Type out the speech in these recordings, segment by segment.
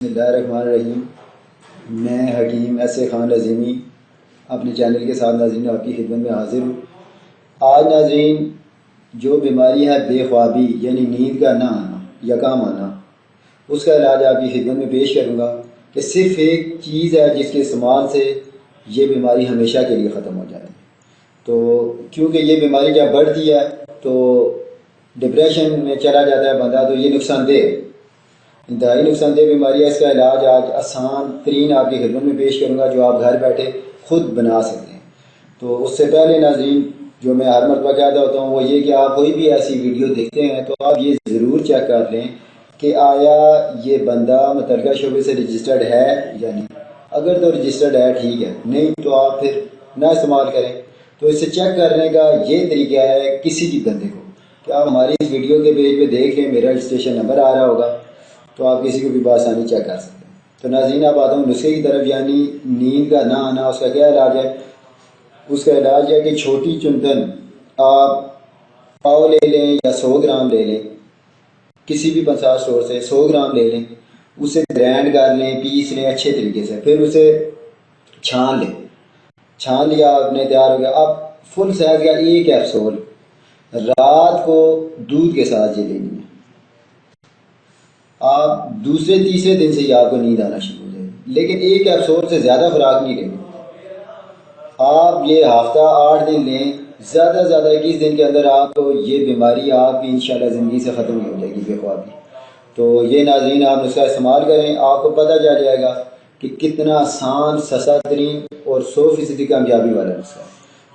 بسم اللہ الرحمن الرحیم۔ میں حکیم ایس خان عظیمی اپنے چینل کے ساتھ ناظرین آپ کی خدمت میں حاضر ہوں۔ آج ناظرین جو بیماری ہے بے خوابی یعنی نیند کا نہ آنا یا کم آنا، اس کا علاج آپ کی خدمت میں پیش کروں گا کہ صرف ایک چیز ہے جس کے استعمال سے یہ بیماری ہمیشہ کے لیے ختم ہو جاتی ہے۔ تو کیونکہ یہ بیماری جب بڑھتی ہے تو ڈپریشن میں چلا جاتا ہے بندہ، تو یہ نقصان دہ ہے، انتہائی نقصان دہ بیماری ہے۔ اس کا علاج آج آسان ترین آپ کی خدمت میں پیش کروں گا جو آپ گھر بیٹھے خود بنا سکتے ہیں۔ تو اس سے پہلے ناظرین جو میں ہر مرتبہ کہتا ہوتا ہوں وہ یہ کہ آپ کوئی بھی ایسی ویڈیو دیکھتے ہیں تو آپ یہ ضرور چیک کر لیں کہ آیا یہ بندہ متعلقہ شعبے سے رجسٹرڈ ہے یا نہیں۔ اگر تو رجسٹرڈ ہے ٹھیک ہے، نہیں تو آپ پھر نہ استعمال کریں۔ تو اسے چیک کرنے کا یہ طریقہ ہے کسی بھی بندے کو کہ آپ ہماری اس ویڈیو کے پیج پہ دیکھ لیں، میرا رجسٹریشن نمبر آ رہا ہوگا تو آپ کسی کو بھی بآسانی چیک کر سکتے ہیں۔ تو ناظرین اب آتا ہوں نسخے کی طرف، یعنی نیند کا نہ آنا، اس کا کیا علاج ہے؟ اس کا علاج ہے کہ چھوٹی چندن آپ پاؤ لے لیں یا 100 گرام لے لیں، کسی بھی پنسا اسٹور سے 100 گرام لے لیں، اسے گرینڈ کر لیں، پیس لیں اچھے طریقے سے، پھر اسے چھان لیں۔ چھان لیا آپ نے، تیار ہو گیا۔ اب فل سائز کا ایک کیپسول رات کو دودھ کے ساتھ یہ لینی ہے۔ آپ دوسرے تیسرے دن سے ہی آپ کو نیند آنا شروع ہو جائے، لیکن ایک کیپسول سے زیادہ خوراک نہیں لینی۔ آپ یہ ہفتہ 8 دن لیں، زیادہ سے زیادہ 21 دن کے اندر آپ کو یہ بیماری آپ کی انشاءاللہ زندگی سے ختم ہو جائے گی، بے خوابی۔ تو یہ ناظرین آپ نسخہ استعمال کریں، آپ کو پتہ چل جائے گا کہ کتنا آسان، سستا ترین اور 100% کامیابی والا نسخہ ہے۔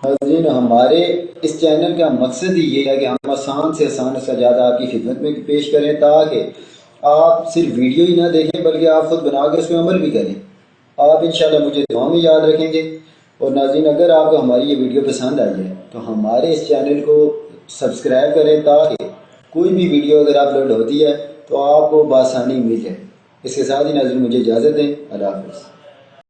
ناظرین ہمارے اس چینل کا مقصد ہی یہ ہے کہ ہم آسان سے آسان نسخہ آپ کی خدمت میں پیش کریں تاکہ آپ صرف ویڈیو ہی نہ دیکھیں بلکہ آپ خود بنا کر اس پہ عمل بھی کریں۔ آپ انشاءاللہ مجھے دعا میں یاد رکھیں گے۔ اور ناظرین اگر آپ کو ہماری یہ ویڈیو پسند آئی ہے تو ہمارے اس چینل کو سبسکرائب کریں تاکہ کوئی بھی ویڈیو اگر اپلوڈ ہوتی ہے تو آپ کو بآسانی مل جائے۔ اس کے ساتھ ہی ناظرین مجھے اجازت دیں، اللہ حافظ۔